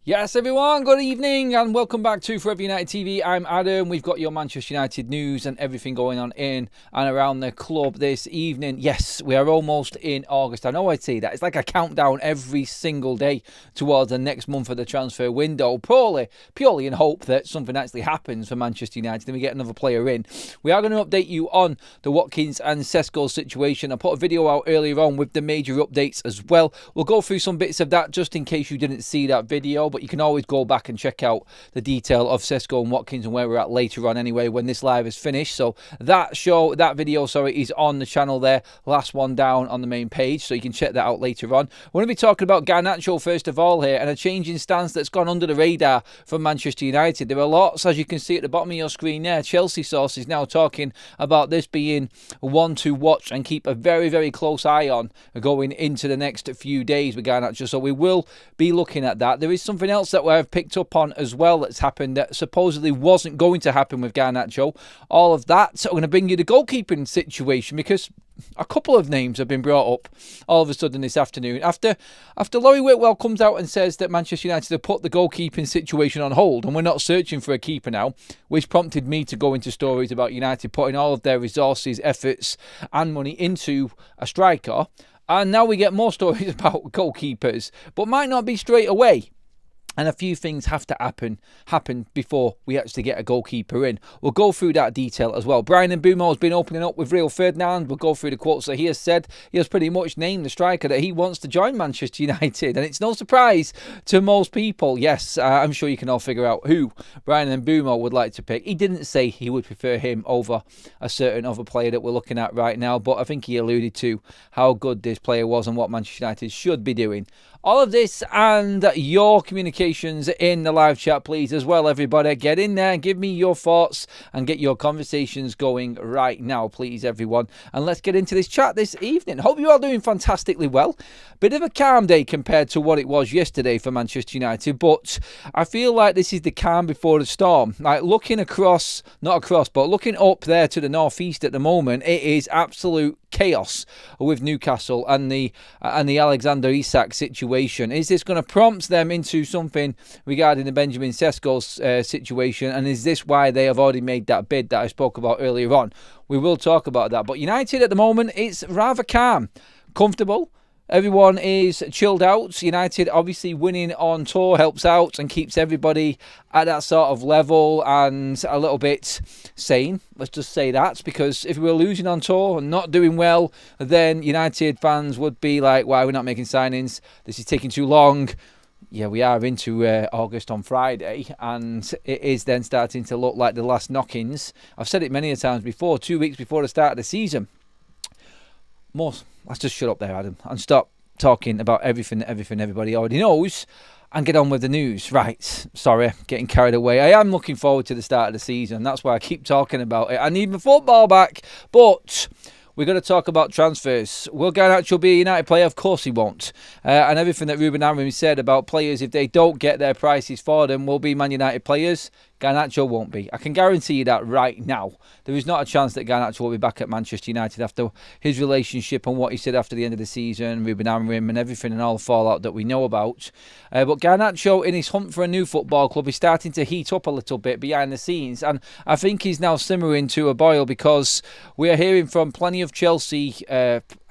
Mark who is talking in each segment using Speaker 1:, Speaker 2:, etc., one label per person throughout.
Speaker 1: Yes, everyone, good evening and welcome back to Forever United TV. I'm Adam. We've got your Manchester United news and everything going on in and around the club this evening. Yes, we are almost in August. I know I say that. It's like a countdown every single day towards the next month of the transfer window, purely in hope that something actually happens for Manchester United and we get another player in. We are going to update you on the Watkins and Sesko situation. I put a video out earlier on with the major updates as well. We'll go through some bits of that just in case you didn't see that video, but you can always go back and check out the detail of Sesko and Watkins and where we're at later on anyway when this live is finished. So that video is on the channel there, last one down on the main page, so you can check that out later on. We're going to be talking about Garnacho first of all here, and a change in stance that's gone under the radar from Manchester United. There are lots, as you can see at the bottom of your screen there. Chelsea sources now talking about this being one to watch and keep a very, very close eye on going into the next few days with Garnacho. So we will be looking at that. There is something else that I've picked up on as well that's happened that supposedly wasn't going to happen with Garnacho. All of that. So I'm going to bring you the goalkeeping situation because a couple of names have been brought up all of a sudden this afternoon after Laurie Whitwell comes out and says that Manchester United have put the goalkeeping situation on hold and we're not searching for a keeper now, which prompted me to go into stories about United putting all of their resources, efforts and money into a striker. And now we get more stories about goalkeepers, but might not be straight away. And a few things have to happen before we actually get a goalkeeper in. We'll go through that detail as well. Brian Mbeumo has been opening up with Rio Ferdinand. We'll go through the quotes that he has said. He has pretty much named the striker that he wants to join Manchester United. And it's no surprise to most people. Yes, I'm sure you can all figure out who Brian Mbeumo would like to pick. He didn't say he would prefer him over a certain other player that we're looking at right now. But I think he alluded to how good this player was and what Manchester United should be doing. All of this and your communications in the live chat, please, as well, everybody. Get in there and give me your thoughts and get your conversations going right now, please, everyone. And let's get into this chat this evening. Hope you are doing fantastically well. Bit of a calm day compared to what it was yesterday for Manchester United, but I feel like this is the calm before the storm. Like looking looking up there to the northeast at the moment, it is absolute chaos with Newcastle and the Alexander Isak situation. Is this going to prompt them into something regarding the Benjamin Sesko situation? And is this why they have already made that bid that I spoke about earlier on? We will talk about that. But United at the moment, it's rather calm, comfortable. Everyone is chilled out. United obviously winning on tour helps out and keeps everybody at that sort of level and a little bit sane. Let's just say that, because if we were losing on tour and not doing well, then United fans would be like, why are we not making signings? This is taking too long. Yeah, we are into August on Friday, and it is then starting to look like the last knock-ins. I've said it many times before, 2 weeks before the start of the season. Let's just shut up there, Adam, and stop talking about everything everybody already knows and get on with the news. Right, sorry, getting carried away. I am looking forward to the start of the season. That's why I keep talking about it. I need my football back, but we're going to talk about transfers. Will Garnacho be a United player? Of course he won't. And everything that Ruben Amorim said about players, if they don't get their prices for them, will be Man United players. Garnacho won't be. I can guarantee you that right now. There is not a chance that Garnacho will be back at Manchester United after his relationship and what he said after the end of the season, Ruben Amorim and everything and all the fallout that we know about. But Garnacho, in his hunt for a new football club, is starting to heat up a little bit behind the scenes. And I think he's now simmering to a boil because we are hearing from plenty of Chelsea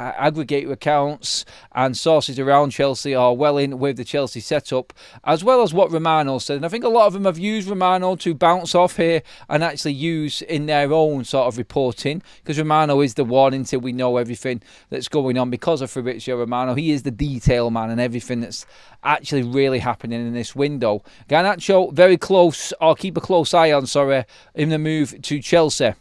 Speaker 1: aggregator accounts and sources around Chelsea are well in with the Chelsea setup, as well as what Romano said. And I think a lot of them have used Romano to bounce off here and actually use in their own sort of reporting, because Romano is the one until we know everything that's going on because of Fabrizio Romano. He is the detail man and everything that's actually really happening in this window. Garnacho, very close, or keep a close eye on, in the move to Chelsea.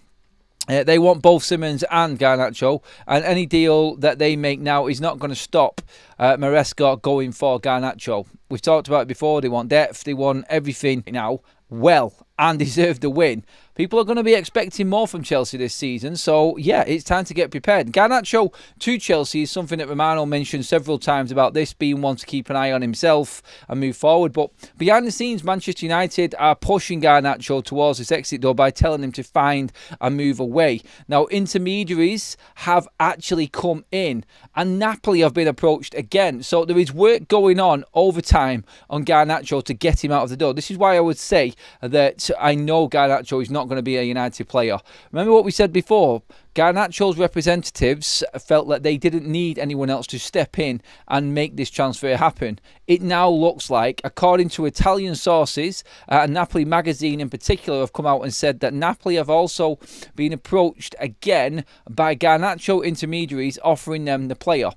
Speaker 1: They want both Simmons and Garnacho, and any deal that they make now is not going to stop Maresca going for Garnacho. We've talked about it before. They want depth, they want everything now, well, and deserve the win. People are going to be expecting more from Chelsea this season. So, yeah, it's time to get prepared. Garnacho to Chelsea is something that Romano mentioned several times about this being one to keep an eye on himself and move forward. But behind the scenes, Manchester United are pushing Garnacho towards this exit door by telling him to find and move away. Now, intermediaries have actually come in, and Napoli have been approached again. So there is work going on over time on Garnacho to get him out of the door. This is why I would say that I know Garnacho is not going to be a United player. Remember what we said before? Garnacho's representatives felt that they didn't need anyone else to step in and make this transfer happen. It now looks like, according to Italian sources, Napoli magazine in particular have come out and said that Napoli have also been approached again by Garnacho intermediaries offering them the player.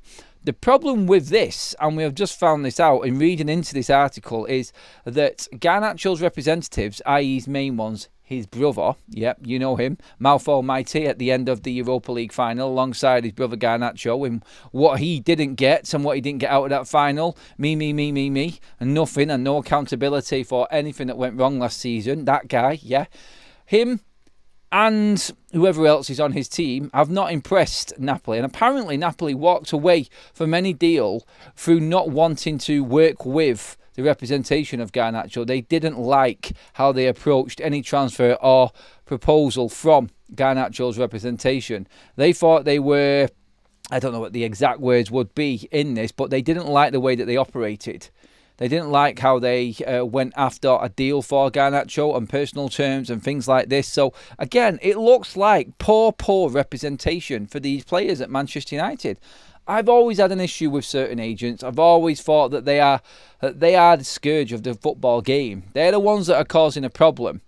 Speaker 1: The problem with this, and we have just found this out in reading into this article, is that Garnacho's representatives, i.e. his main ones, his brother, yep, you know him, Mouth Almighty at the end of the Europa League final alongside his brother Garnacho, and what he didn't get and what he didn't get out of that final, me, and nothing and no accountability for anything that went wrong last season. That guy, yeah, him and whoever else is on his team have not impressed Napoli. And apparently Napoli walked away from any deal through not wanting to work with the representation of Garnacho. They didn't like how they approached any transfer or proposal from Garnacho's representation. They thought they were, I don't know what the exact words would be in this, but they didn't like the way that they operated. They didn't like how they went after a deal for Garnacho on personal terms and things like this. So, again, it looks like poor representation for these players at Manchester United. I've always had an issue with certain agents. I've always thought that they are the scourge of the football game. They're the ones that are causing a problem.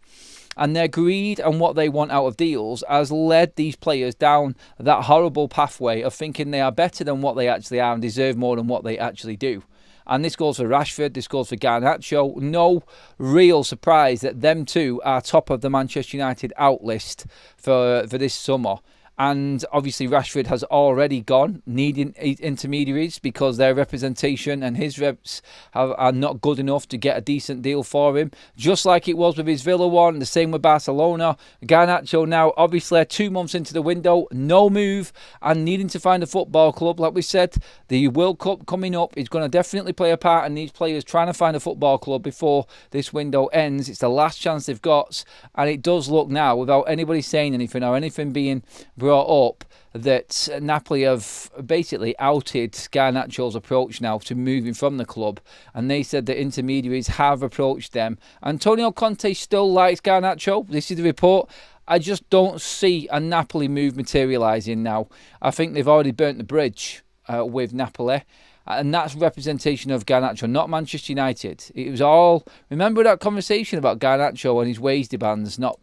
Speaker 1: And their greed and what they want out of deals has led these players down that horrible pathway of thinking they are better than what they actually are and deserve more than what they actually do. And this goes for Rashford, this goes for Garnacho. No real surprise that them two are top of the Manchester United out list for this summer. And obviously Rashford has already gone, needing intermediaries because their representation and his reps are not good enough to get a decent deal for him. Just like it was with his Villa one, the same with Barcelona. Garnacho now obviously 2 months into the window, no move and needing to find a football club. Like we said, the World Cup coming up is going to definitely play a part in these players trying to find a football club before this window ends. It's the last chance they've got, and it does look now, without anybody saying anything or anything being brought up, that Napoli have basically outed Garnacho's approach now to moving from the club, and they said that intermediaries have approached them. Antonio Conte still likes Garnacho. This is the report. I just don't see a Napoli move materialising now. I think they've already burnt the bridge with Napoli. And that's representation of Garnacho, not Manchester United. It was all... Remember that conversation about Garnacho and his wage demands not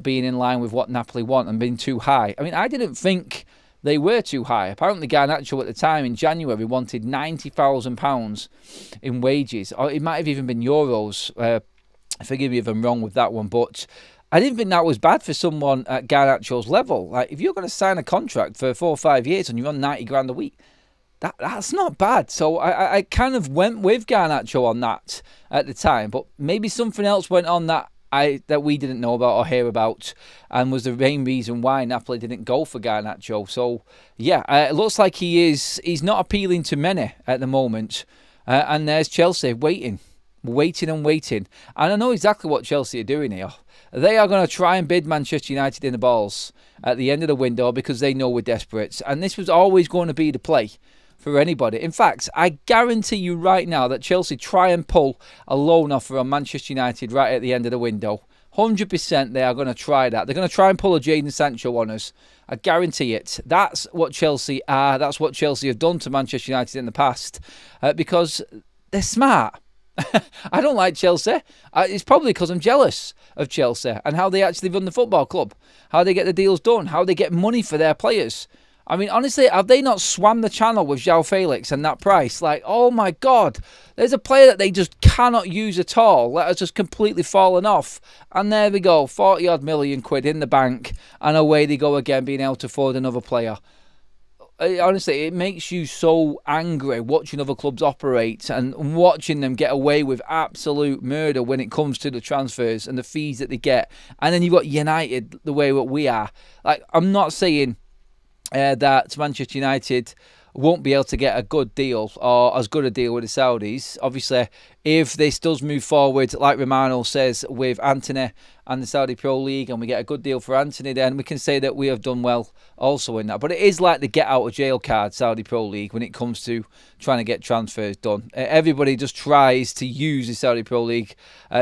Speaker 1: being in line with what Napoli want and being too high? I mean, I didn't think they were too high. Apparently Garnacho at the time in January wanted £90,000 in wages. Or it might have even been euros. Forgive me if I'm wrong with that one, but I didn't think that was bad for someone at Garnacho's level. Like, if you're going to sign a contract for 4 or 5 years and you're on 90 grand a week, that's not bad. So I kind of went with Garnacho on that at the time, but maybe something else went on that we didn't know about or hear about, and was the main reason why Napoli didn't go for Garnacho. So yeah, it looks like he's not appealing to many at the moment, and there's Chelsea waiting. And I know exactly what Chelsea are doing here. They are going to try and bid Manchester United in the balls at the end of the window because they know we're desperate, and this was always going to be the play for anybody. In fact, I guarantee you right now that Chelsea try and pull a loan offer on Manchester United right at the end of the window. 100% they are going to try that. They're going to try and pull a Jadon Sancho on us. I guarantee it. That's what Chelsea are. That's what Chelsea have done to Manchester United in the past because they're smart. I don't like Chelsea. It's probably because I'm jealous of Chelsea and how they actually run the football club, how they get the deals done, how they get money for their players. I mean, honestly, have they not swam the channel with João Felix and that price? Like, oh my God, there's a player that they just cannot use at all. That has just completely fallen off. And there we go, 40-odd million quid in the bank, and away they go again, being able to afford another player. honestly, it makes you so angry watching other clubs operate and watching them get away with absolute murder when it comes to the transfers and the fees that they get. And then you've got United the way that we are. Like, I'm not saying that Manchester United won't be able to get a good deal or as good a deal with the Saudis. Obviously, if this does move forward, like Romano says, with Anthony and the Saudi Pro League, and we get a good deal for Anthony, then we can say that we have done well also in that. But it is like the get out of jail card, Saudi Pro League, when it comes to trying to get transfers done. Everybody just tries to use the Saudi Pro League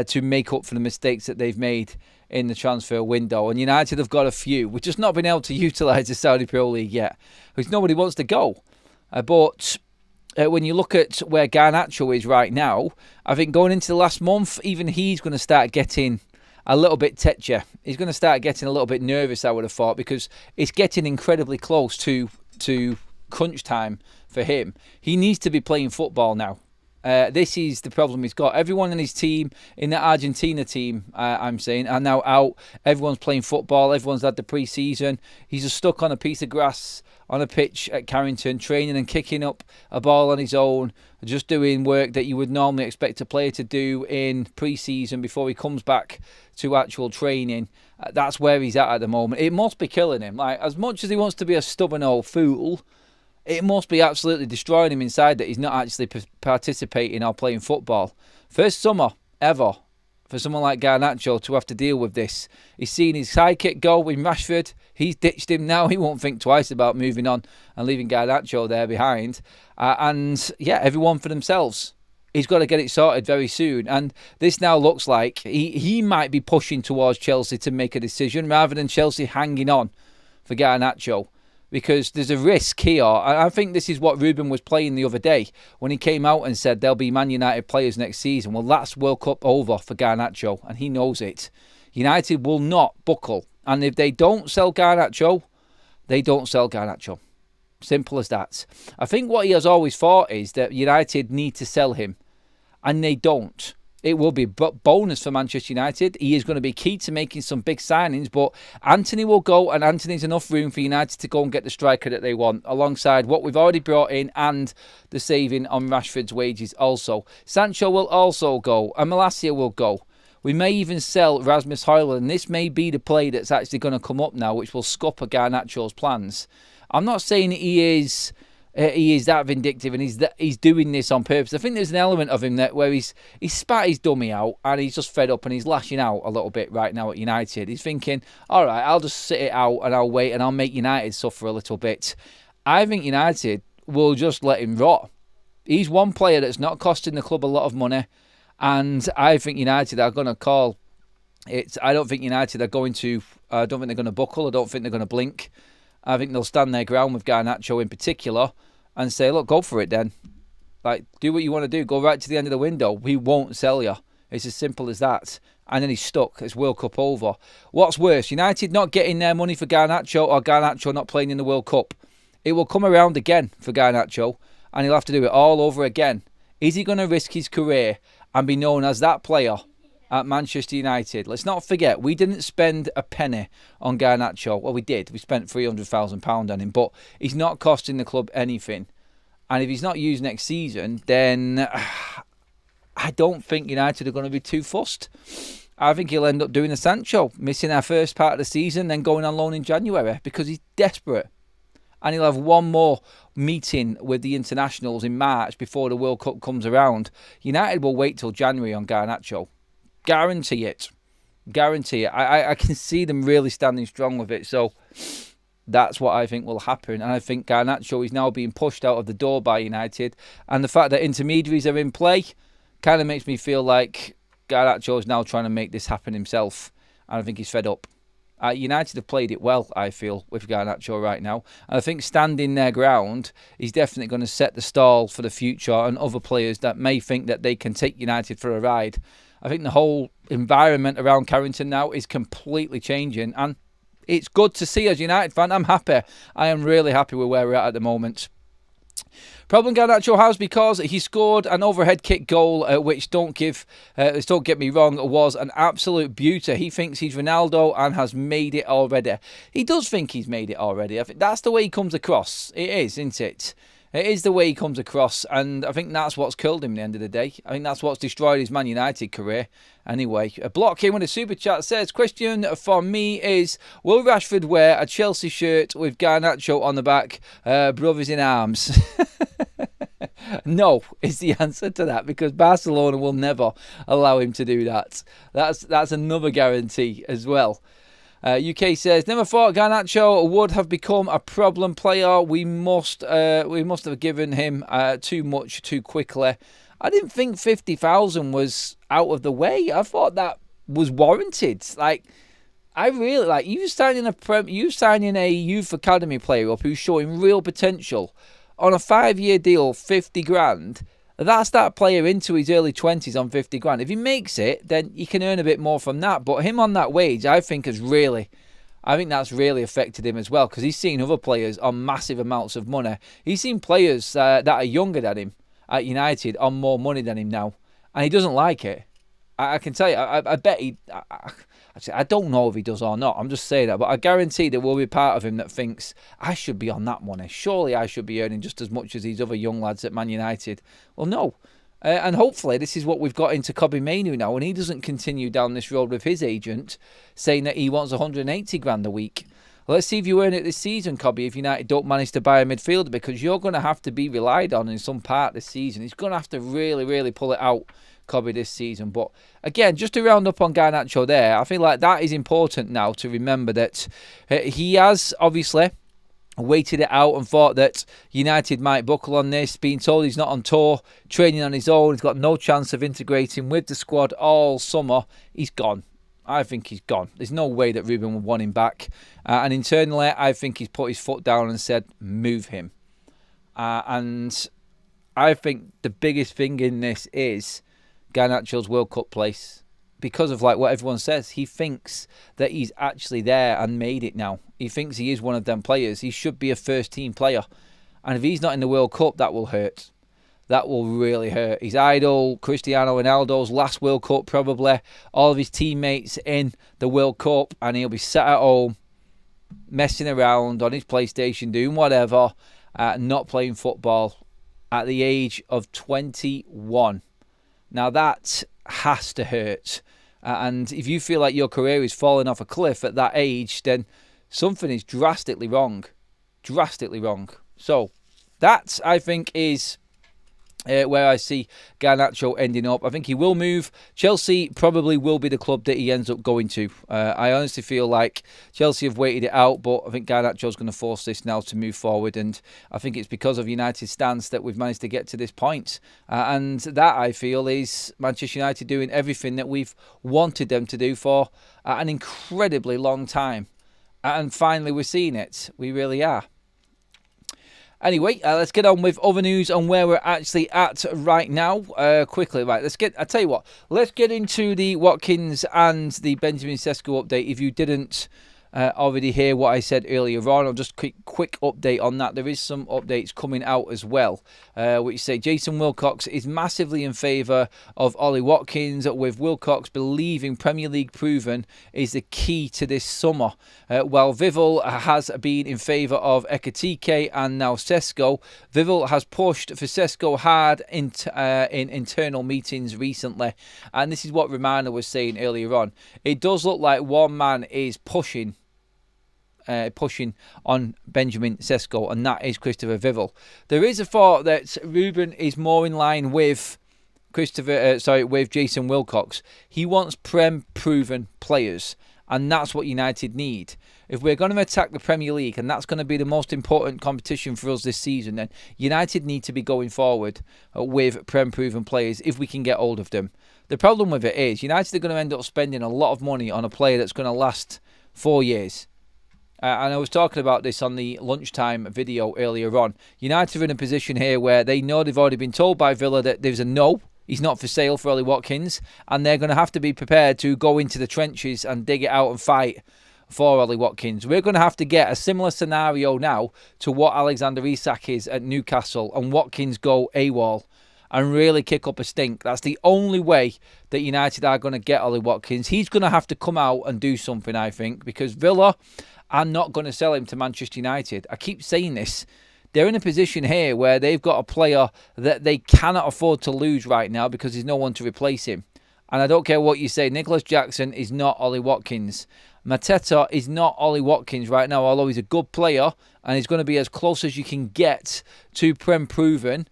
Speaker 1: to make up for the mistakes that they've made in the transfer window. And United have got a few. We've just not been able to utilise the Saudi Pro League yet, because nobody wants to go. But when you look at where Garnacho is right now, I think going into the last month, even he's going to start getting a little bit tetchy. He's going to start getting a little bit nervous, I would have thought, because it's getting incredibly close to crunch time for him. He needs to be playing football now. This is the problem he's got. Everyone in his team, in the Argentina team, I'm saying, are now out. Everyone's playing football. Everyone's had the pre-season. He's just stuck on a piece of grass on a pitch at Carrington, training and kicking up a ball on his own, just doing work that you would normally expect a player to do in pre-season before he comes back to actual training. That's where he's at the moment. It must be killing him. Like, as much as he wants to be a stubborn old fool, it must be absolutely destroying him inside that he's not actually participating or playing football. First summer ever for someone like Garnacho to have to deal with this. He's seen his sidekick go with Rashford. He's ditched him now. He won't think twice about moving on and leaving Garnacho there behind. And yeah, everyone for themselves. He's got to get it sorted very soon. And this now looks like he might be pushing towards Chelsea to make a decision rather than Chelsea hanging on for Garnacho. Because there's a risk here. I think this is what Ruben was playing the other day when he came out and said there'll be Man United players next season. Well, that's World Cup over for Garnacho, and he knows it. United will not buckle. And if they don't sell Garnacho, they don't sell Garnacho. Simple as that. I think what he has always thought is that United need to sell him, and they don't. It will be bonus for Manchester United. He is going to be key to making some big signings, but Anthony will go, and Anthony's enough room for United to go and get the striker that they want, alongside what we've already brought in and the saving on Rashford's wages also. Sancho will also go, and Malacia will go. We may even sell Rasmus Højlund, and this may be the play that's actually going to come up now, which will scupper Garnacho's plans. I'm not saying he is that vindictive and he's doing this on purpose. I think there's an element of him that where he's spat his dummy out and he's just fed up and he's lashing out a little bit right now at United. He's thinking, all right, I'll just sit it out and I'll wait and I'll make United suffer a little bit. I think United will just let him rot. He's one player that's not costing the club a lot of money, and I think United are going to call it. I don't think United are going to. I don't think they're going to buckle. I don't think they're going to blink. I think they'll stand their ground with Garnacho in particular and say, look, go for it then. Like, do what you want to do. Go right to the end of the window. We won't sell you. It's as simple as that. And then he's stuck. It's World Cup over. What's worse, United not getting their money for Garnacho or Garnacho not playing in the World Cup? It will come around again for Garnacho and he'll have to do it all over again. Is he going to risk his career and be known as that player at Manchester United? Let's not forget, we didn't spend a penny on Garnacho. Well, we did. We spent £300,000 on him, but he's not costing the club anything. And if he's not used next season, then I don't think United are going to be too fussed. I think he'll end up doing a Sancho, missing our first part of the season, then going on loan in January because he's desperate. And he'll have one more meeting with the internationals in March before the World Cup comes around. United will wait till January on Garnacho. Guarantee it. Guarantee it. I can see them really standing strong with it. So that's what I think will happen. And I think Garnacho is now being pushed out of the door by United. And the fact that intermediaries are in play kind of makes me feel like Garnacho is now trying to make this happen himself. And I think he's fed up. United have played it well, I feel, with Garnacho right now. And I think standing their ground is definitely going to set the stall for the future and other players that may think that they can take United for a ride. I think the whole environment around Carrington now is completely changing. And it's good to see as a United fan. I'm happy. I am really happy with where we're at the moment. Problem Garnacho has because he scored an overhead kick goal, which don't get me wrong, was an absolute beauty. He thinks he's Ronaldo and has made it already. He does think he's made it already. I think that's the way he comes across. It is, isn't it? It is the way he comes across, and I think that's what's killed him at the end of the day. I think that's what's destroyed his Man United career. Anyway, a block came with a super chat says, question for me is, will Rashford wear a Chelsea shirt with Garnacho on the back, brothers in arms? No, is the answer to that, because Barcelona will never allow him to do that. That's another guarantee as well. UK says, never thought Garnacho would have become a problem player. We must have given him too much too quickly. I didn't think 50,000 was out of the way. I thought that was warranted. I really like you signing a youth academy player up who's showing real potential on a 5-year deal, 50 grand. That's that player into his early 20s on 50 grand. If he makes it, then you can earn a bit more from that. But him on that wage, I think that's really affected him as well, because he's seen other players on massive amounts of money. He's seen players that are younger than him at United on more money than him now, and he doesn't like it. I can tell you, I bet he... Actually, I don't know if he does or not. I'm just saying that. But I guarantee there will be part of him that thinks, I should be on that money. Surely I should be earning just as much as these other young lads at Man United. Well, no. And hopefully this is what we've got into Kobe Mainoo now. And he doesn't continue down this road with his agent saying that he wants 180 grand a week. Well, let's see if you earn it this season, Kobe, if United don't manage to buy a midfielder, because you're going to have to be relied on in some part this season. He's going to have to really, really pull it out, Kobe, this season. But again, just to round up on Garnacho there, I feel like that is important now to remember that he has obviously waited it out and thought that United might buckle on this, being told he's not on tour, training on his own, he's got no chance of integrating with the squad all summer. He's gone. I think he's gone. There's no way that Ruben would want him back. And internally, I think he's put his foot down and said, move him. And I think the biggest thing in this is Garnacho's World Cup place. Because of what everyone says, he thinks that he's actually there and made it now. He thinks he is one of them players. He should be a first team player. And if he's not in the World Cup, that will hurt. That will really hurt. His idol, Cristiano Ronaldo's last World Cup probably. All of his teammates in the World Cup. And he'll be sat at home, messing around on his PlayStation, doing whatever, not playing football at the age of 21. Now that has to hurt. And if you feel like your career is falling off a cliff at that age, then something is drastically wrong. Drastically wrong. So that, I think, is where I see Garnacho ending up. I think he will move. Chelsea probably will be the club that he ends up going to. I honestly feel like Chelsea have waited it out, but I think Garnacho's going to force this now to move forward, and I think it's because of United's stance that we've managed to get to this point. And that, I feel, is Manchester United doing everything that we've wanted them to do for an incredibly long time. And finally, we're seeing it. We really are. Anyway, let's get on with other news on where we're actually at right now. Quickly, right, I tell you what, let's get into the Watkins and the Benjamin Sesko update. If you didn't already hear what I said earlier on, I'll just quick update on that. There is some updates coming out as well, which say Jason Wilcox is massively in favour of Ollie Watkins, with Wilcox believing Premier League proven is the key to this summer. While Vivel has been in favour of Ekitike and now Sesko, Vivel has pushed for Sesko hard in internal meetings recently. And this is what Romano was saying earlier on. It does look like one man is pushing on Benjamin Sesko, and that is Christopher Vivel. There is a thought that Ruben is more in line with with Jason Wilcox. He wants Prem-proven players, and that's what United need. If we're going to attack the Premier League, and that's going to be the most important competition for us this season, then United need to be going forward with Prem-proven players if we can get hold of them. The problem with it is United are going to end up spending a lot of money on a player that's going to last 4 years. And I was talking about this on the lunchtime video earlier on. United are in a position here where they know they've already been told by Villa that there's a no. He's not for sale for Ollie Watkins. And they're going to have to be prepared to go into the trenches and dig it out and fight for Ollie Watkins. We're going to have to get a similar scenario now to what Alexander Isak is at Newcastle, and Watkins go AWOL and really kick up a stink. That's the only way that United are going to get Ollie Watkins. He's going to have to come out and do something, I think, because Villa are not going to sell him to Manchester United. I keep saying this. They're in a position here where they've got a player that they cannot afford to lose right now because there's no one to replace him. And I don't care what you say, Nicholas Jackson is not Ollie Watkins. Mateta is not Ollie Watkins right now, although he's a good player and he's going to be as close as you can get to Prem proven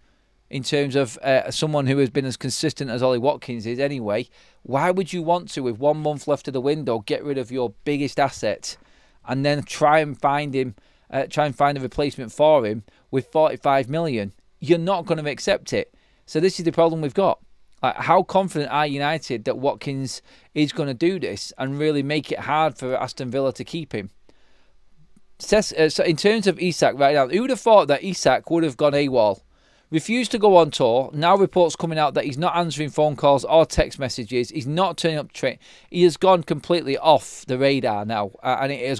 Speaker 1: in terms of someone who has been as consistent as Ollie Watkins is anyway. Why would you want to, with 1 month left of the window, get rid of your biggest asset and then try and find a replacement for him with 45 million? You're not going to accept it. So this is the problem we've got. How confident are United that Watkins is going to do this and really make it hard for Aston Villa to keep him? So in terms of Isak right now, who would have thought that Isak would have gone AWOL? Refused to go on tour. Now reports coming out that he's not answering phone calls or text messages. He's not turning up to train. He has gone completely off the radar now, and it's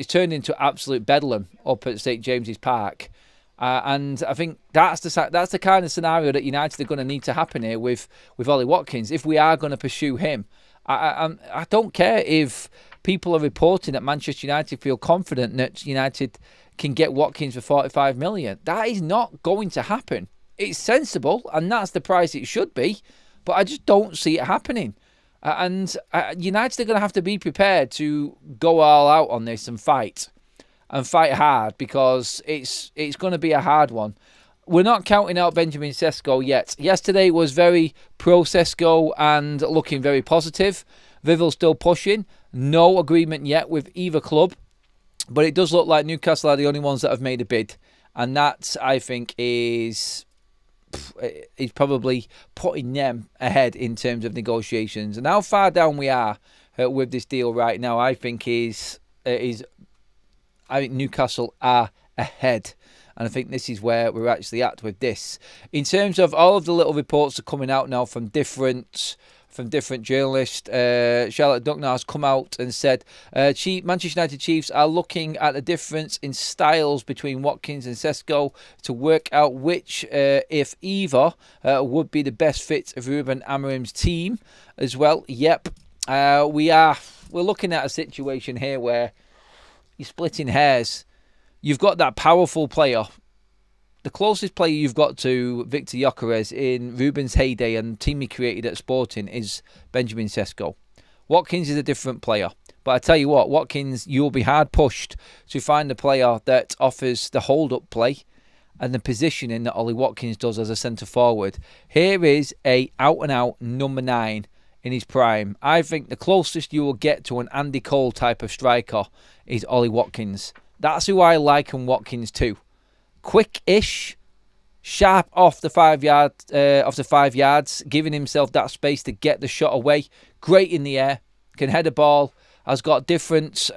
Speaker 1: turned into absolute bedlam up at St James's Park. And I think that's the kind of scenario that United are going to need to happen here with Ollie Watkins if we are going to pursue him. I don't care if people are reporting that Manchester United feel confident that United can get Watkins for 45 million. That is not going to happen. It's sensible, and that's the price it should be, but I just don't see it happening. And United are going to have to be prepared to go all out on this and fight hard, because it's going to be a hard one. We're not counting out Benjamin Sesko yet. Yesterday was very pro Sesko and looking very positive. Vivil's still pushing. No agreement yet with either club. But it does look like Newcastle are the only ones that have made a bid. And that, I think, is probably putting them ahead in terms of negotiations. And how far down we are with this deal right now, I think I think Newcastle are ahead. And I think this is where we're actually at with this. In terms of all of the little reports that are coming out now from different journalists, Charlotte Duckner has come out and said Manchester United Chiefs are looking at the difference in styles between Watkins and Sesko to work out which, if either, would be the best fit of Ruben Amorim's team as well. Yep, we're looking at a situation here where you're splitting hairs. You've got that powerful player. The closest player you've got to Victor Gyökeres in Ruben's heyday and team he created at Sporting is Benjamin Sesko. Watkins is a different player. But I tell you what, Watkins, you'll be hard pushed to find a player that offers the hold-up play and the positioning that Ollie Watkins does as a centre-forward. Here is a out-and-out number 9 in his prime. I think the closest you will get to an Andy Cole type of striker is Ollie Watkins. That's who I liken Watkins to. Quick-ish, sharp off the 5 yards, giving himself that space to get the shot away. Great in the air, can head a ball. Has got different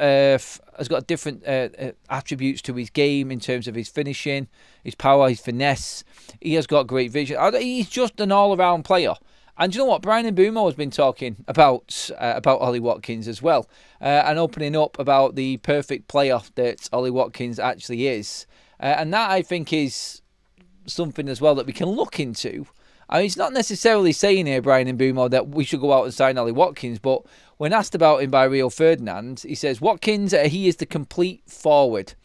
Speaker 1: attributes to his game in terms of his finishing, his power, his finesse. He has got great vision. He's just an all-around player. And do you know what? Brian Mbeumo has been talking about Ollie Watkins as well, and opening up about the perfect player that Ollie Watkins actually is. And that, I think, is something as well that we can look into. I mean, it's not necessarily saying here, Brian Mbeumo, that we should go out and sign Ollie Watkins, but when asked about him by Rio Ferdinand, he says, Watkins, he is the complete forward.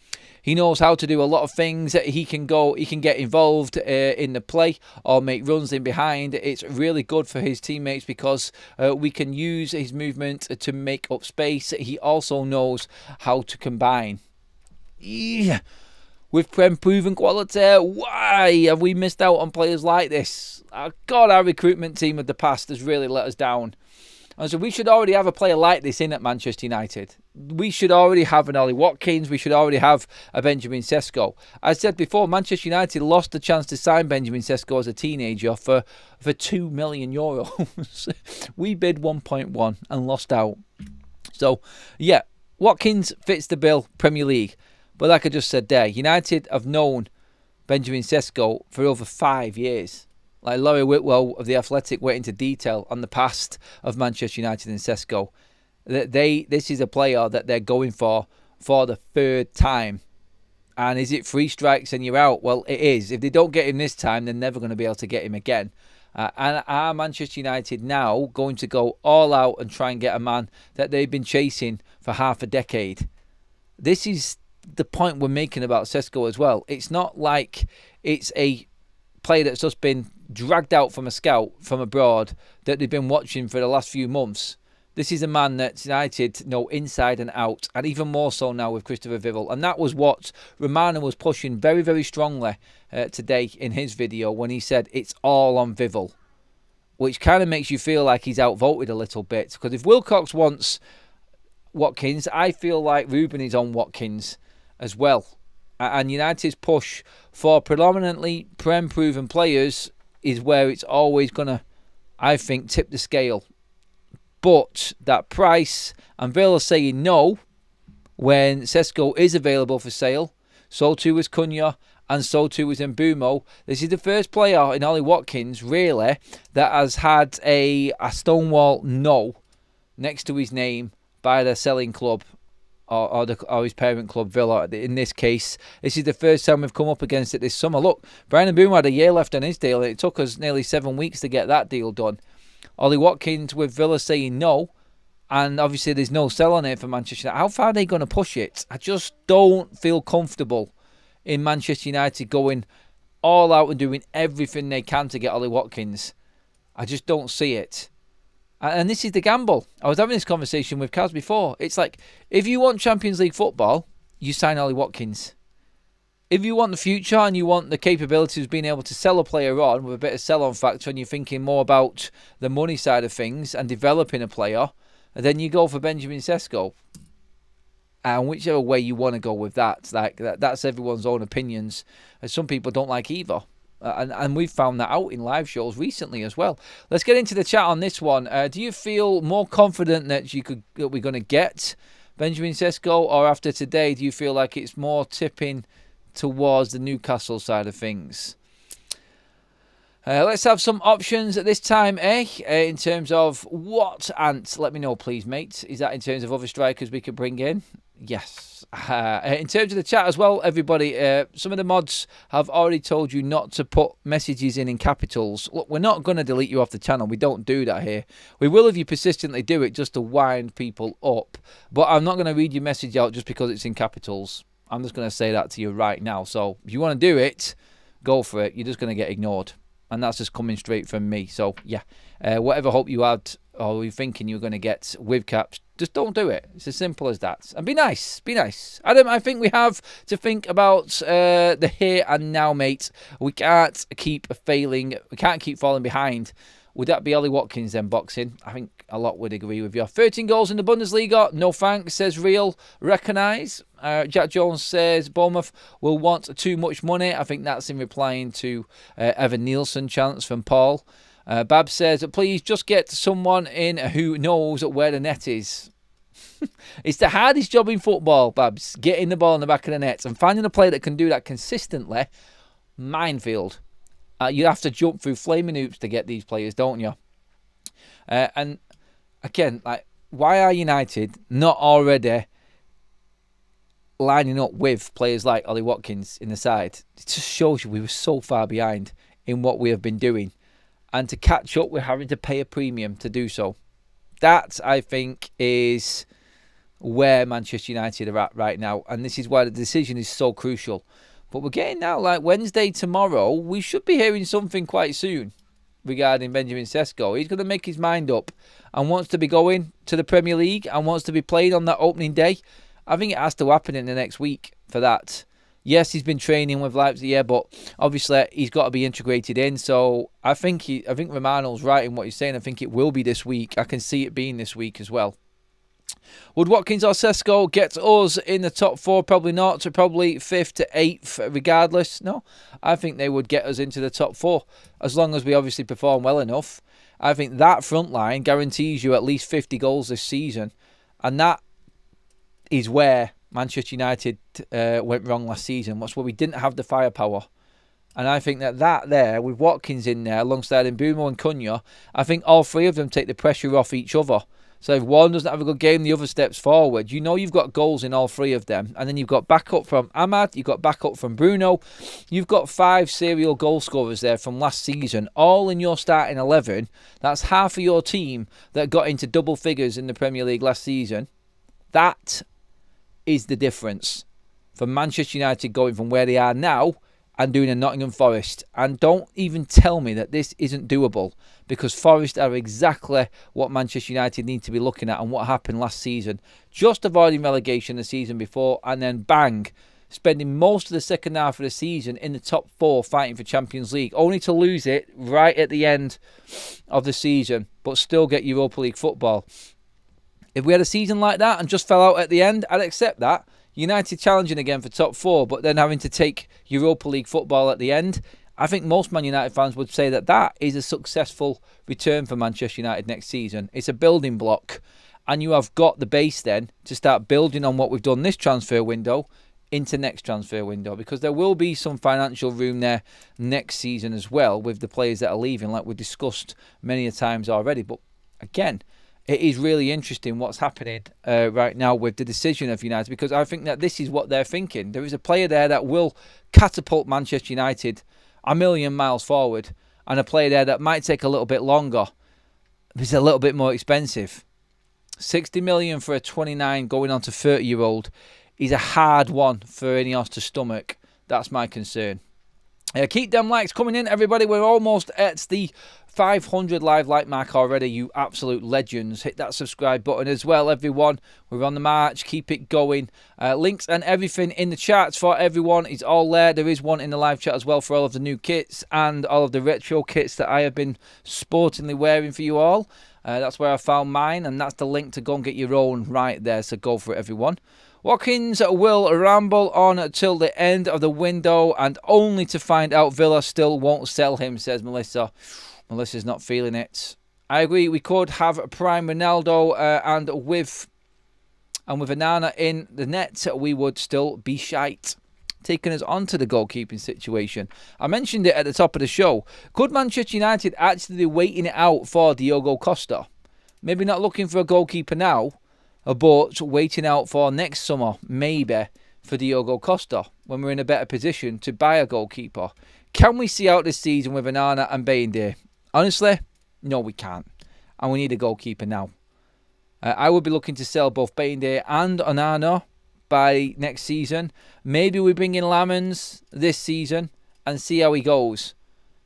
Speaker 1: He knows how to do a lot of things. He can get involved in the play or make runs in behind. It's really good for his teammates because we can use his movement to make up space. He also knows how to combine. Yeah. With Prem proven quality, why have we missed out on players like this? God, our recruitment team of the past has really let us down. And so we should already have a player like this in at Manchester United. We should already have an Ollie Watkins. We should already have a Benjamin Sesko. I said before, Manchester United lost the chance to sign Benjamin Sesko as a teenager for €2 million. We bid 1.1 and lost out. So, yeah, Watkins fits the bill, Premier League. But like I just said there, United have known Benjamin Sesko for over 5 years. Like Laurie Whitwell of The Athletic went into detail on the past of Manchester United and Sesko. that this is a player that they're going for the third time. And is it 3 strikes and you're out? Well, it is. If they don't get him this time, they're never going to be able to get him again. And are Manchester United now going to go all out and try and get a man that they've been chasing for half a decade? This is the point we're making about Sesko as well. It's not like it's a player that's just been dragged out from a scout from abroad that they've been watching for the last few months. This is a man that United know inside and out, and even more so now with Christopher Vivell. And that was what Romano was pushing very, very strongly today in his video when he said it's all on Vivell, which kind of makes you feel like he's outvoted a little bit. Because if Wilcox wants Watkins, I feel like Ruben is on Watkins as well. And United's push for predominantly Prem-proven players is where it's always going to, I think, tip the scale. But that price, and Villa saying no when Sesko is available for sale. So too is Cunha, and so too is Mbeumo. This is the first player in Ollie Watkins, really, that has had a stonewall no next to his name by the selling club or his parent club, Villa. In this case, this is the first time we've come up against it this summer. Look, Brian Mbeumo had a year left on his deal, and it took us nearly 7 weeks to get that deal done. Ollie Watkins with Villa saying no, and obviously there's no sell on it for Manchester United. How far are they going to push it? I just don't feel comfortable in Manchester United going all out and doing everything they can to get Ollie Watkins. I just don't see it. And this is the gamble. I was having this conversation with Kaz before. It's like, if you want Champions League football, you sign Ollie Watkins. If you want the future and you want the capabilities of being able to sell a player on with a bit of sell-on factor and you're thinking more about the money side of things and developing a player, then you go for Benjamin Sesko. And whichever way you want to go with that, that's everyone's own opinions. And some people don't like either. And we've found that out in live shows recently as well. Let's get into the chat on this one. Do you feel more confident that we're going to get Benjamin Sesko, or after today, do you feel like it's more tipping towards the Newcastle side of things? Let's have some options at this time, in terms of what, Ant, let me know please, mate. Is that in terms of other strikers we could bring in? Yes. In terms of the chat as well, everybody, some of the mods have already told you not to put messages in capitals. Look, we're not going to delete you off the channel. We don't do that here. We will if you persistently do it just to wind people up. But I'm not going to read your message out just because it's in capitals. I'm just going to say that to you right now. So if you want to do it, go for it. You're just going to get ignored. And that's just coming straight from me. So, yeah, whatever hope you had or you're thinking you're going to get with caps, just don't do it. It's as simple as that. And be nice. Be nice. Adam, I think we have to think about the here and now, mate. We can't keep failing. We can't keep falling behind. Would that be Ollie Watkins then, boxing? I think a lot would agree with you. 13 goals in the Bundesliga. No thanks, says Real. Recognise. Jack Jones says Bournemouth will want too much money. I think that's in replying to Evan Nielsen chants from Paul. Bab says, please just get someone in who knows where the net is. It's the hardest job in football, Babs. Getting the ball in the back of the net and finding a player that can do that consistently. Minefield. You have to jump through flaming hoops to get these players, don't you? And again, like, why are United not already lining up with players like Ollie Watkins in the side? It just shows you we were so far behind in what we have been doing. And to catch up, we're having to pay a premium to do so. That, I think, is where Manchester United are at right now. And this is why the decision is so crucial. But we're getting now, like Wednesday tomorrow, we should be hearing something quite soon regarding Benjamin Sesko. He's going to make his mind up and wants to be going to the Premier League and wants to be playing on that opening day. I think it has to happen in the next week for that. Yes, he's been training with Leipzig, yeah, but obviously he's got to be integrated in. So I think Romano's right in what he's saying. I think it will be this week. I can see it being this week as well. Would Watkins or Sesko get us in the top 4? Probably not. So probably 5th to 8th regardless. No, I think they would get us into the top 4 as long as we obviously perform well enough. I think that front line guarantees you at least 50 goals this season. And that is where Manchester United went wrong last season. That's where we didn't have the firepower. And I think that there, with Watkins in there alongside Mbeumo and Cunha, I think all three of them take the pressure off each other. So if one doesn't have a good game, the other steps forward. You know you've got goals in all three of them. And then you've got backup from Ahmad. You've got backup from Bruno. You've got 5 serial goal scorers there from last season, all in your starting 11. That's half of your team that got into double figures in the Premier League last season. That is the difference for Manchester United going from where they are now and doing a Nottingham Forest. And don't even tell me that this isn't doable, because Forest are exactly what Manchester United need to be looking at and what happened last season. Just avoiding relegation the season before, and then bang, spending most of the second half of the season in the top 4 fighting for Champions League, only to lose it right at the end of the season, but still get Europa League football. If we had a season like that and just fell out at the end, I'd accept that. United challenging again for top 4, but then having to take Europa League football at the end. I think most Man United fans would say that that is a successful return for Manchester United next season. It's a building block, and you have got the base then to start building on what we've done this transfer window into next transfer window, because there will be some financial room there next season as well with the players that are leaving, like we've discussed many a times already. But again, it is really interesting what's happening right now with the decision of United, because I think that this is what they're thinking. There is a player there that will catapult Manchester United a million miles forward, and a player there that might take a little bit longer, but it's a little bit more expensive. 60 million for a 29 going on to 30-year-old is a hard one for Ineos to stomach. That's my concern. Keep them likes coming in, everybody. We're almost at the 500 live like mark already, you absolute legends. Hit that subscribe button as well, everyone. We're on the march. Keep it going. Links and everything in the charts for everyone is all there. There is one in the live chat as well for all of the new kits and all of the retro kits that I have been sportingly wearing for you all. That's where I found mine, and that's the link to go and get your own right there. So go for it, everyone. Watkins will ramble on till the end of the window, and only to find out Villa still won't sell him, says Melissa. Melissa's not feeling it. I agree, we could have prime Ronaldo and with Onana in the net, we would still be shite. Taking us on to the goalkeeping situation. I mentioned it at the top of the show. Could Manchester United actually be waiting it out for Diogo Costa? Maybe not looking for a goalkeeper now, but waiting out for next summer, maybe, for Diogo Costa, when we're in a better position to buy a goalkeeper. Can we see out this season with Onana and Bayende? Honestly, no, we can't. And we need a goalkeeper now. I would be looking to sell both Bayende and Onana by next season. Maybe we bring in Lamens this season and see how he goes.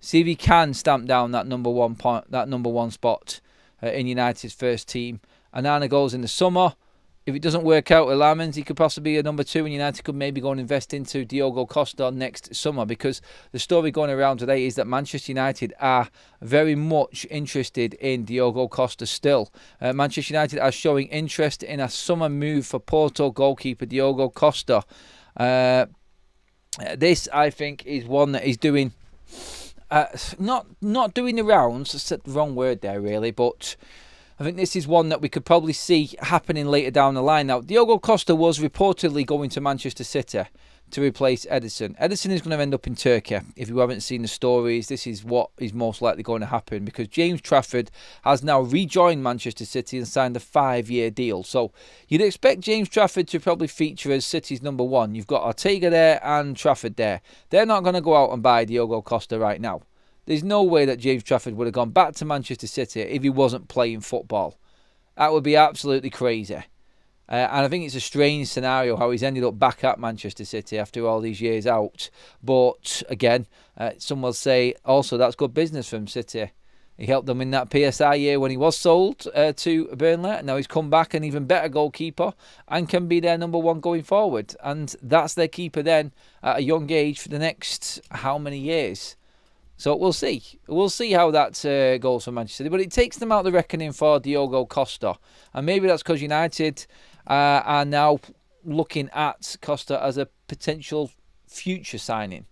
Speaker 1: See if he can stamp down that number one spot in United's first team. Onana goes in the summer. If it doesn't work out with Lamens, he could possibly be a number 2, and United could maybe go and invest into Diogo Costa next summer, because the story going around today is that Manchester United are very much interested in Diogo Costa still. Manchester United are showing interest in a summer move for Porto goalkeeper Diogo Costa. This, I think, is one that is doing... not doing the rounds, that's the wrong word there really, but... I think this is one that we could probably see happening later down the line. Now, Diogo Costa was reportedly going to Manchester City to replace Ederson. Ederson is going to end up in Turkey. If you haven't seen the stories, this is what is most likely going to happen, because James Trafford has now rejoined Manchester City and signed a 5-year deal. So you'd expect James Trafford to probably feature as City's number 1. You've got Ortega there and Trafford there. They're not going to go out and buy Diogo Costa right now. There's no way that James Trafford would have gone back to Manchester City if he wasn't playing football. That would be absolutely crazy. And I think it's a strange scenario how he's ended up back at Manchester City after all these years out. But again, some will say also that's good business from City. He helped them in that PSI year when he was sold to Burnley. Now he's come back an even better goalkeeper and can be their number 1 going forward. And that's their keeper then at a young age for the next how many years? So we'll see. We'll see how that goes for Manchester City. But it takes them out of the reckoning for Diogo Costa. And maybe that's because United are now looking at Costa as a potential future signing.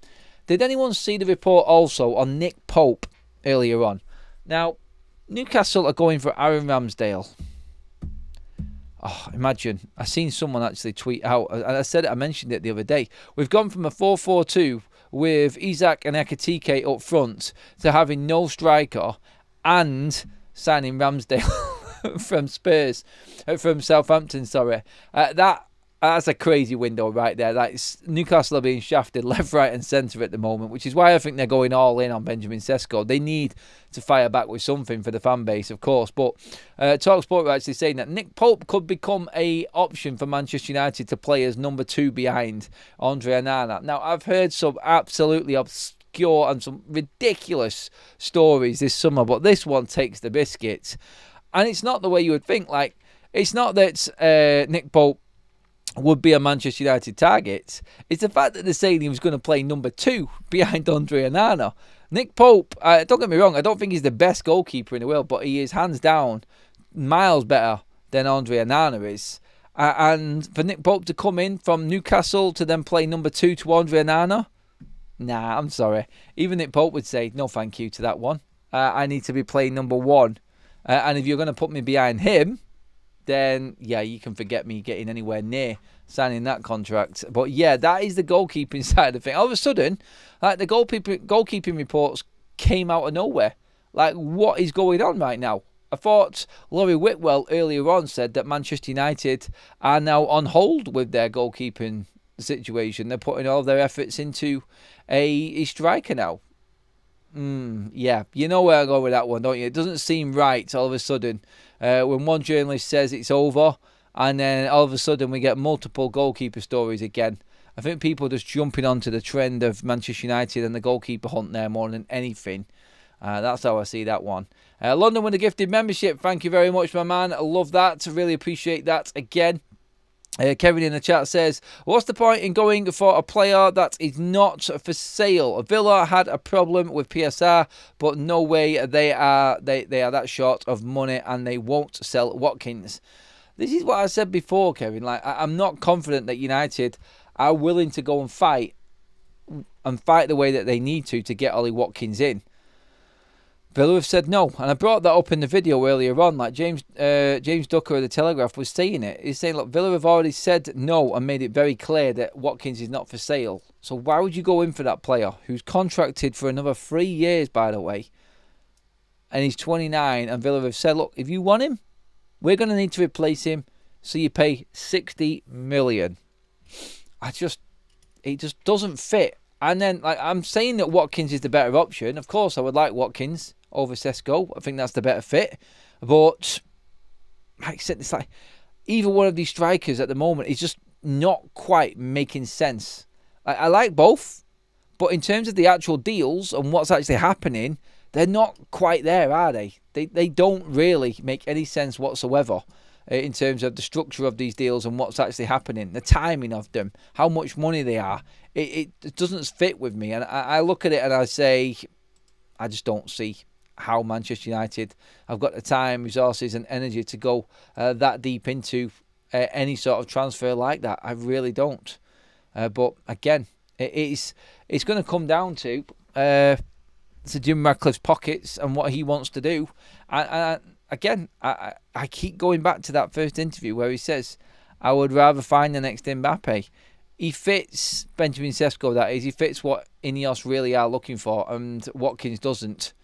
Speaker 1: Did anyone see the report also on Nick Pope earlier on? Now, Newcastle are going for Aaron Ramsdale. Oh, imagine. I seen someone actually tweet out, and I mentioned it the other day. We've gone from a 4-4-2 with Isak and Ekitike up front to having no striker and signing Ramsdale. from Southampton. Sorry, that's a crazy window right there. Newcastle are being shafted left, right, and centre at the moment, which is why I think they're going all in on Benjamin Sesko. They need to fire back with something for the fan base, of course. But TalkSport are actually saying that Nick Pope could become a option for Manchester United to play as number 2 behind Andre Onana. Now, I've heard some absolutely obscure and some ridiculous stories this summer, but this one takes the biscuit. And it's not the way you would think. Like, it's not that Nick Pope would be a Manchester United target. It's the fact that they're saying he was going to play number 2 behind Andre Onana. Nick Pope, don't get me wrong, I don't think he's the best goalkeeper in the world, but he is hands down miles better than Andre Onana is. And for Nick Pope to come in from Newcastle to then play number 2 to Andre Onana, nah, I'm sorry. Even Nick Pope would say, no thank you to that one. I need to be playing number 1. And if you're going to put me behind him, then, yeah, you can forget me getting anywhere near signing that contract. But, yeah, that is the goalkeeping side of things. All of a sudden, like, the goalkeeping reports came out of nowhere. Like, what is going on right now? I thought Laurie Whitwell earlier on said that Manchester United are now on hold with their goalkeeping situation. They're putting all their efforts into a striker now. Yeah, you know where I go with that one, don't you? It doesn't seem right all of a sudden when one journalist says it's over, and then all of a sudden we get multiple goalkeeper stories again. I think people are just jumping onto the trend of Manchester United and the goalkeeper hunt there more than anything. That's how I see that one. London with a gifted membership. Thank you very much, my man. I love that. Really appreciate that again. Kevin in the chat says, what's the point in going for a player that is not for sale? Villa had a problem with PSR, but no way they are that short of money and they won't sell Watkins. This is what I said before, Kevin. Like, I'm not confident that United are willing to go and fight the way that they need to get Ollie Watkins in. Villa have said no, and I brought that up in the video earlier on. Like James Ducker of the Telegraph was saying it. He's saying, look, Villa have already said no and made it very clear that Watkins is not for sale. So why would you go in for that player who's contracted for another 3 years, by the way, and he's 29, and Villa have said, look, if you want him, we're going to need to replace him, so you pay 60 million. It just doesn't fit. And then, like, I'm saying that Watkins is the better option. Of course, I would like Watkins over Sesko. I think that's the better fit. But, like I said, it's like either one of these strikers at the moment is just not quite making sense. I like both, but in terms of the actual deals and what's actually happening, they're not quite there, are they? They don't really make any sense whatsoever in terms of the structure of these deals and what's actually happening, the timing of them, how much money they are. It doesn't fit with me. And I look at it and I say, I just don't see how Manchester United have got the time, resources and energy to go that deep into any sort of transfer like that. I really don't. But again, it's going to come down to Jim Radcliffe's pockets and what he wants to do. And again, I keep going back to that first interview where he says, I would rather find the next Mbappe. He fits Benjamin Sesko, that is. He fits what Ineos really are looking for, and Watkins doesn't.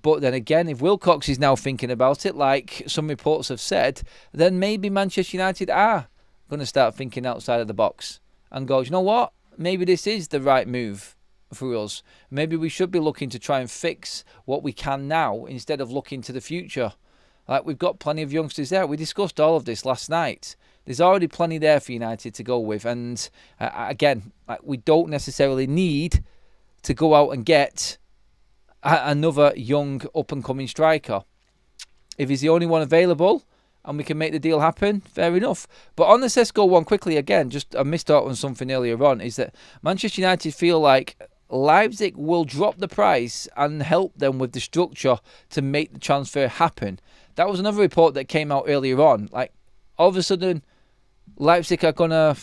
Speaker 1: But then again, if Wilcox is now thinking about it, like some reports have said, then maybe Manchester United are going to start thinking outside of the box and go, you know what? Maybe this is the right move for us. Maybe we should be looking to try and fix what we can now instead of looking to the future. Like, we've got plenty of youngsters there. We discussed all of this last night. There's already plenty there for United to go with. And again, we don't necessarily need to go out and get another young up-and-coming striker. If he's the only one available and we can make the deal happen, fair enough. But on the Sesko one, quickly again, just I missed out on something earlier on, is that Manchester United feel like Leipzig will drop the price and help them with the structure to make the transfer happen. That was another report that came out earlier on. Like, all of a sudden, Leipzig are going to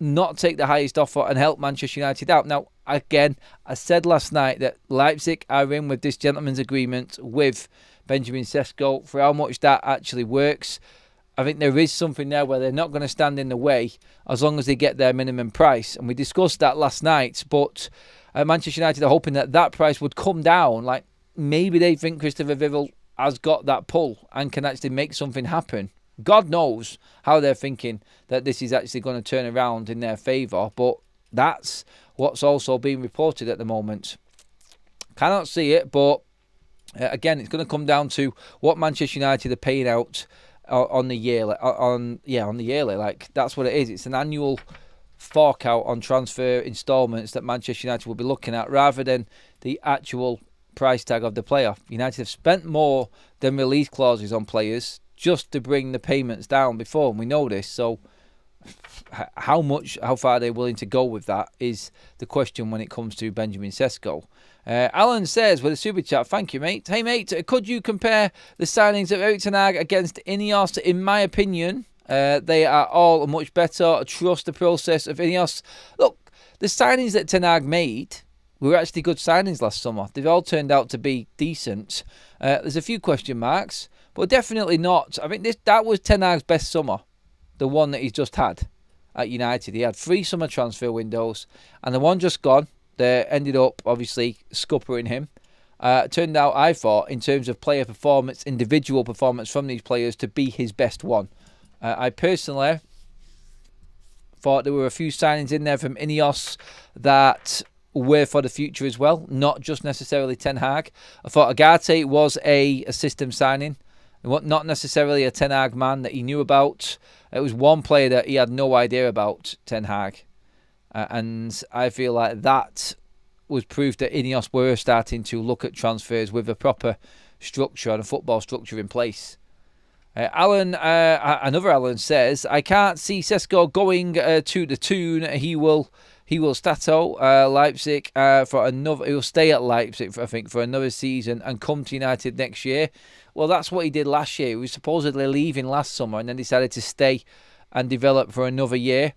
Speaker 1: not take the highest offer and help Manchester United out. Now, again, I said last night that Leipzig are in with this gentleman's agreement with Benjamin Sesko. For how much that actually works, I think there is something there where they're not going to stand in the way as long as they get their minimum price. And we discussed that last night, but Manchester United are hoping that that price would come down. Like, maybe they think Christopher Vivell has got that pull and can actually make something happen. God knows how they're thinking that this is actually going to turn around in their favour, but that's what's also being reported at the moment. Cannot see it, but again, it's going to come down to what Manchester United are paying out on the yearly. On the yearly. Like, that's what it is. It's an annual fork out on transfer instalments that Manchester United will be looking at, rather than the actual price tag of the player. United have spent more than release clauses on players just to bring the payments down before, and we know this. So how far are they willing to go with that is the question when it comes to Benjamin Sesko. Alan says with a super chat, thank you, mate. Hey, mate, could you compare the signings of Erik ten Hag against Ineos? In my opinion, they are all much better. Trust the process of Ineos. Look, the signings that ten Hag made were actually good signings last summer. They've all turned out to be decent. There's a few question marks, but definitely not. I think that was ten Hag's best summer, the one that he's just had at United. He had 3 summer transfer windows, and the one just gone, they ended up obviously scuppering him. Turned out, I thought, in terms of player performance, individual performance from these players, to be his best one. I personally thought there were a few signings in there from Ineos that were for the future as well, not just necessarily Ten Hag. I thought Agate was a system signing, not necessarily a Ten Hag man that he knew about. It was one player that he had no idea about, Ten Hag. And I feel like that was proof that Ineos were starting to look at transfers with a proper structure and a football structure in place. Another Alan says, I can't see Sesko going to the Toon. He will Stato Leipzig for another. He'll stay at Leipzig, I think, for another season and come to United next year. Well, that's what he did last year. He was supposedly leaving last summer and then decided to stay and develop for another year.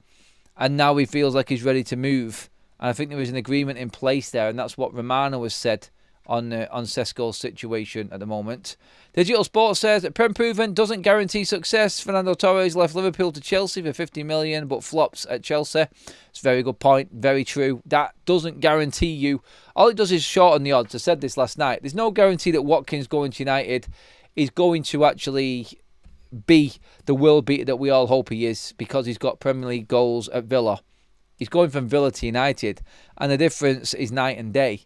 Speaker 1: And now he feels like he's ready to move. And I think there was an agreement in place there, and that's what Romano has said on Sesko's situation at the moment. Digital Sports says that Prem proven doesn't guarantee success. Fernando Torres left Liverpool to Chelsea for 50 million, but flops at Chelsea. It's a very good point, very true. That doesn't guarantee you. All it does is shorten the odds. I said this last night. There's no guarantee that Watkins going to United is going to actually be the world beater that we all hope he is, because he's got Premier League goals at Villa. He's going from Villa to United, and the difference is night and day.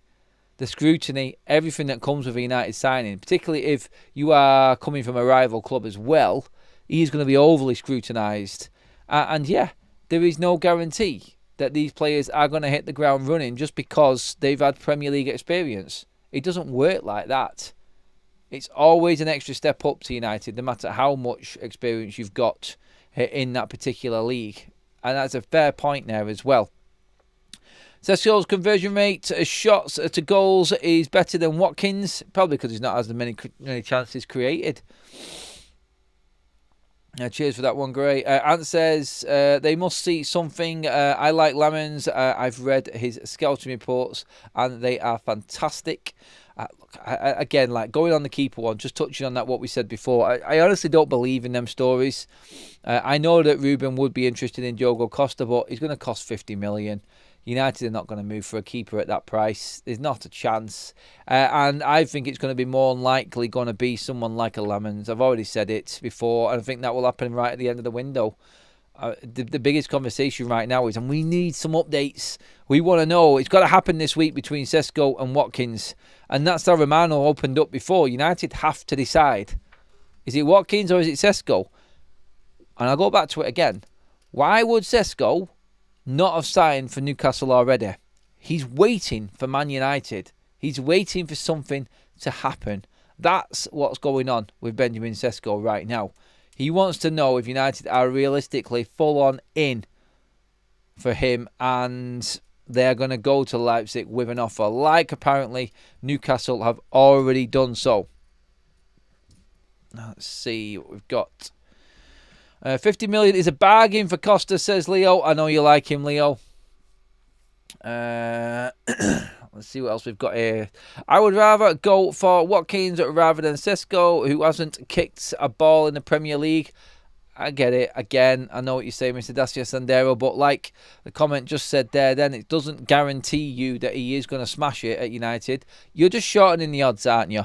Speaker 1: The scrutiny, everything that comes with a United signing, particularly if you are coming from a rival club as well, he's going to be overly scrutinised. And yeah, there is no guarantee that these players are going to hit the ground running just because they've had Premier League experience. It doesn't work like that. It's always an extra step up to United, no matter how much experience you've got in that particular league. And that's a fair point there as well. Sesko's conversion rate, shots to goals, is better than Watkins, probably because he's not as many chances created. Cheers for that one, Gray. Ant says, they must see something. I like Lamens. I've read his scouting reports, and they are fantastic. Again, like going on the keeper one, just touching on that, what we said before, I honestly don't believe in them stories. I know that Ruben would be interested in Diogo Costa, but he's going to cost 50 million. United are not going to move for a keeper at that price. There's not a chance. And I think it's going to be more likely going to be someone like a Lamens. I've already said it before, and I think that will happen right at the end of the window. The biggest conversation right now is, and we need some updates. We want to know. It's got to happen this week between Sesko and Watkins. And that's how Romano opened up before. United have to decide. Is it Watkins or is it Sesko? And I'll go back to it again. Why would Sesko not have signed for Newcastle already? He's waiting for Man United. He's waiting for something to happen. That's what's going on with Benjamin Sesko right now. He wants to know if United are realistically full on in for him, and they're going to go to Leipzig with an offer, like apparently Newcastle have already done so. Let's see what we've got. 50 million is a bargain for Costa, says Leo. I know you like him, Leo. Let's see what else we've got here. I would rather go for Watkins rather than Sesko, who hasn't kicked a ball in the Premier League. I get it. Again, I know what you're saying, Mr. Dacia Sandero, but like the comment just said there, then it doesn't guarantee you that he is going to smash it at United. You're just shortening the odds, aren't you?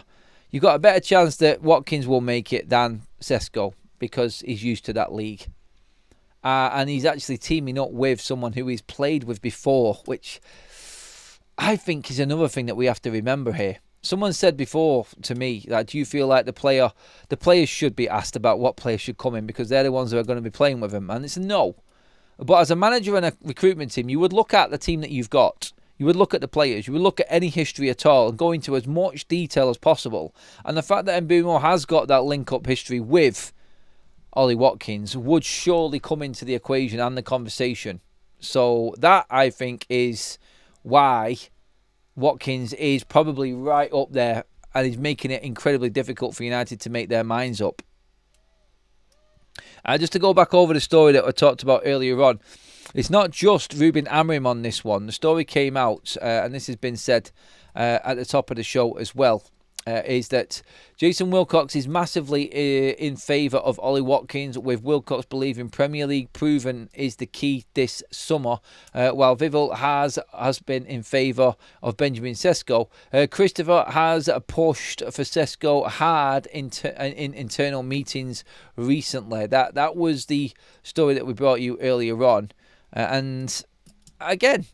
Speaker 1: you've got a better chance that Watkins will make it than Sesko because he's used to that league. And he's actually teaming up with someone who he's played with before, which I think is another thing that we have to remember here. Someone said before to me that, do you feel like the players should be asked about what players should come in because they're the ones who are going to be playing with him? And it's a no. But as a manager and a recruitment team, you would look at the team that you've got. You would look at the players. You would look at any history at all and go into as much detail as possible. And the fact that Mbeumo has got that link-up history with Ollie Watkins would surely come into the equation and the conversation. So that, I think, is why Watkins is probably right up there and is making it incredibly difficult for United to make their minds up. Just to go back over the story that I talked about earlier on, it's not just Ruben Amorim on this one. The story came out, and this has been said at the top of the show as well, is that Jason Wilcox is massively in favour of Ollie Watkins, with Wilcox believing Premier League proven is the key this summer, while Vival has been in favour of Benjamin Sesko. Christopher has pushed for Sesko hard in internal meetings recently. That was the story that we brought you earlier on. And again,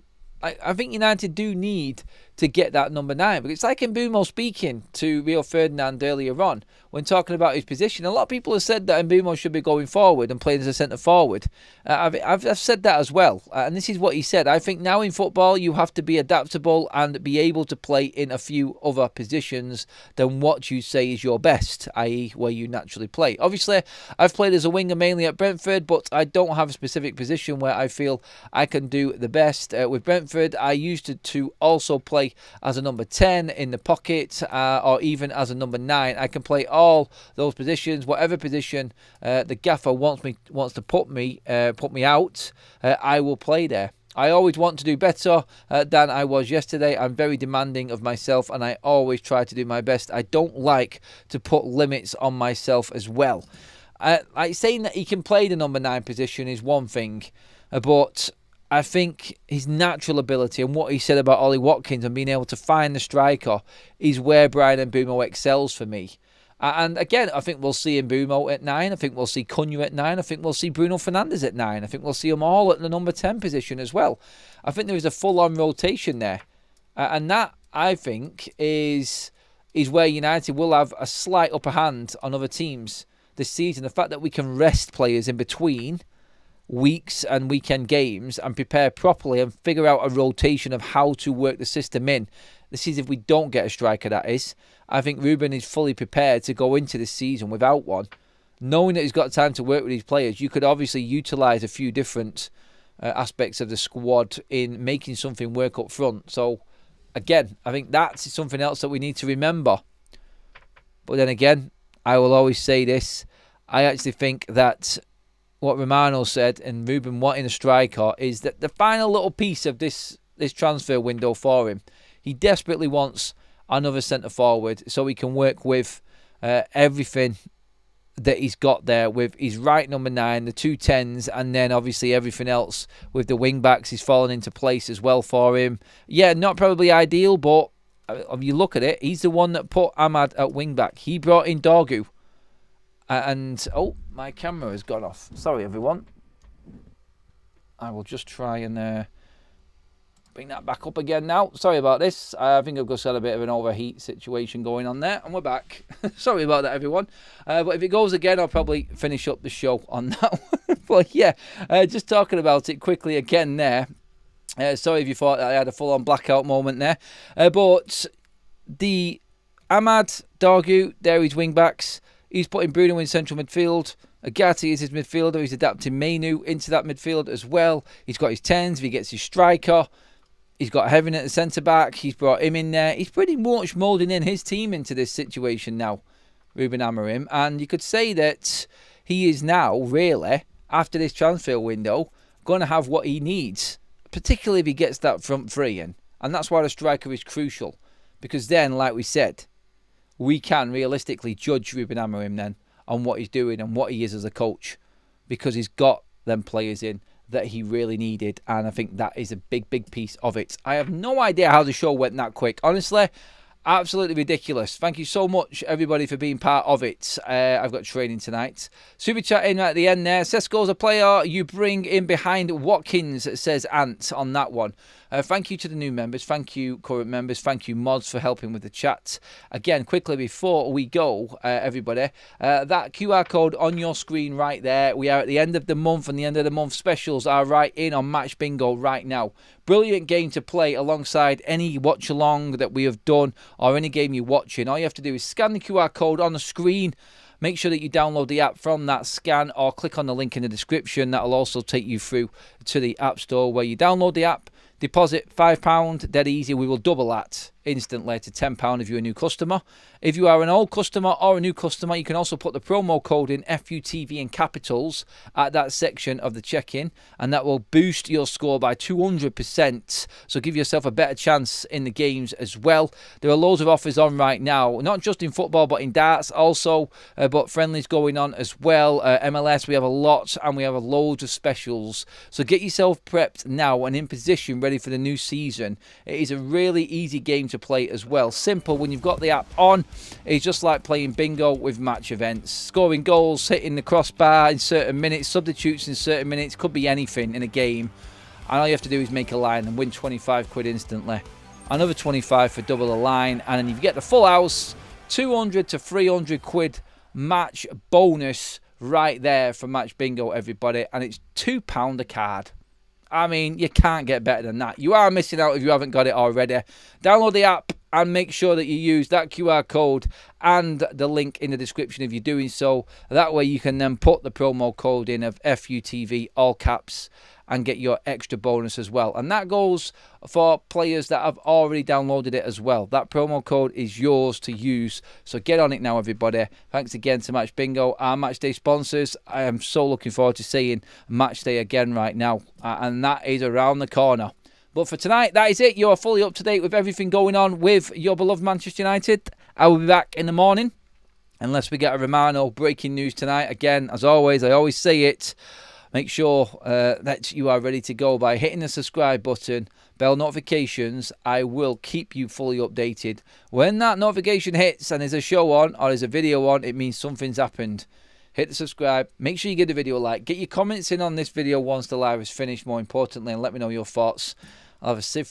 Speaker 1: I think United do need to get that number 9. But it's like Mbeumo speaking to Rio Ferdinand earlier on when talking about his position. A lot of people have said that Mbeumo should be going forward and playing as a centre forward. I've said that as well. And this is what he said. I think now in football you have to be adaptable and be able to play in a few other positions than what you say is your best, i.e. where you naturally play. Obviously, I've played as a winger mainly at Brentford, but I don't have a specific position where I feel I can do the best. With Brentford, I used to also play as a number 10 in the pocket or even as a number 9. I can play all those positions, whatever position the gaffer wants to put me out, I will play there. I always want to do better than I was yesterday. I'm very demanding of myself and I always try to do my best. I don't like to put limits on myself as well. Like saying that he can play the number 9 position is one thing, but I think his natural ability and what he said about Ollie Watkins and being able to find the striker is where Bryan Mbeumo excels for me. And again, I think we'll see Mbeumo at 9. I think we'll see Cunha at 9. I think we'll see Bruno Fernandes at 9. I think we'll see them all at the number 10 position as well. I think there is a full-on rotation there. And that, I think, is where United will have a slight upper hand on other teams this season. The fact that we can rest players in between weeks and weekend games and prepare properly and figure out a rotation of how to work the system in. This is if we don't get a striker, that is. I think Ruben is fully prepared to go into this season without one. Knowing that he's got time to work with these players, you could obviously utilise a few different aspects of the squad in making something work up front. So, again, I think that's something else that we need to remember. But then again, I will always say this. I actually think that what Romano said and Ruben wanting a striker is that the final little piece of this transfer window for him, he desperately wants another centre forward so he can work with everything that he's got there with his right number 9, the 2 10s, and then obviously everything else with the wing backs is falling into place as well for him. Yeah, not probably ideal, but if you look at it, he's the one that put Ahmad at wing back. He brought in Dorgu. And, oh, my camera has gone off. Sorry, everyone. I will just try and bring that back up again now. Sorry about this. I think I've just had a bit of an overheat situation going on there. And we're back. Sorry about that, everyone. But if it goes again, I'll probably finish up the show on that one. But, yeah, just talking about it quickly again there. Sorry if you thought I had a full-on blackout moment there. But the Ahmad, Dorgu, there his wing-backs. He's putting Bruno in central midfield. Agati is his midfielder. He's adapting Mainu into that midfield as well. He's got his 10s. If he gets his striker, he's got Heaven at the centre-back. He's brought him in there. He's pretty much moulding in his team into this situation now, Ruben Amorim. And you could say that he is now, really, after this transfer window, going to have what he needs, particularly if he gets that front three in. And that's why the striker is crucial. Because then, like we said, we can realistically judge Ruben Amorim then on what he's doing and what he is as a coach, because he's got them players in that he really needed, and I think that is a big piece of it. I have no idea how the show went that quick. Honestly, Absolutely ridiculous. Thank you so much, everybody, for being part of it. I've got training tonight. Super chat in at the end there. Sesko's a player you bring in behind Watkins, says Ant on that one. Thank you to the new members. Thank you, current members. Thank you, mods, for helping with the chat. Again, quickly before we go, everybody, that QR code on your screen right there. We are at the end of the month, and the end of the month specials are right in on Match Bingo right now. Brilliant game to play alongside any watch-along that we have done or any game you're watching. All you have to do is scan the QR code on the screen. Make sure that you download the app from that scan or click on the link in the description. That will also take you through to the App Store where you download the app. Deposit £5, dead easy. We will double that instantly to £10 if you're a new customer. If you are an old customer or a new customer, you can also put the promo code in FUTV in capitals at that section of the check-in, and that will boost your score by 200%. So give yourself a better chance in the games as well. There are loads of offers on right now, not just in football but in darts also, but friendlies going on as well. MLS, we have a lot, and we have loads of specials. So get yourself prepped now and in position, ready for the new season. It is a really easy game to play as well. Simple when you've got the app on. It's just like playing bingo with match events. Scoring goals, hitting the crossbar in certain minutes, substitutes in certain minutes, could be anything in a game. And all you have to do is make a line and win 25 quid instantly. Another 25 for double a line, and then you get the full house, 200 to 300 quid match bonus right there for Match Bingo, everybody. And it's £2 a card. I mean, you can't get better than that. You are missing out if you haven't got it already. Download the app and make sure that you use that QR code and the link in the description if you're doing so. That way you can then put the promo code in of FUTV, all caps, and get your extra bonus as well. And that goes for players that have already downloaded it as well. That promo code is yours to use. So get on it now, everybody. Thanks again to Match Bingo, our match day sponsors. I am so looking forward to seeing match day again right now. And that is around the corner. But for tonight, that is it. You are fully up to date with everything going on with your beloved Manchester United. I will be back in the morning, unless we get a Romano breaking news tonight. Again, as always, I always say it. Make sure that you are ready to go by hitting the subscribe button, bell notifications. I will keep you fully updated. When that notification hits and there's a show on or there's a video on, it means something's happened. Hit the subscribe. Make sure you give the video a like. Get your comments in on this video once the live is finished, more importantly, and let me know your thoughts. I'll have a sieve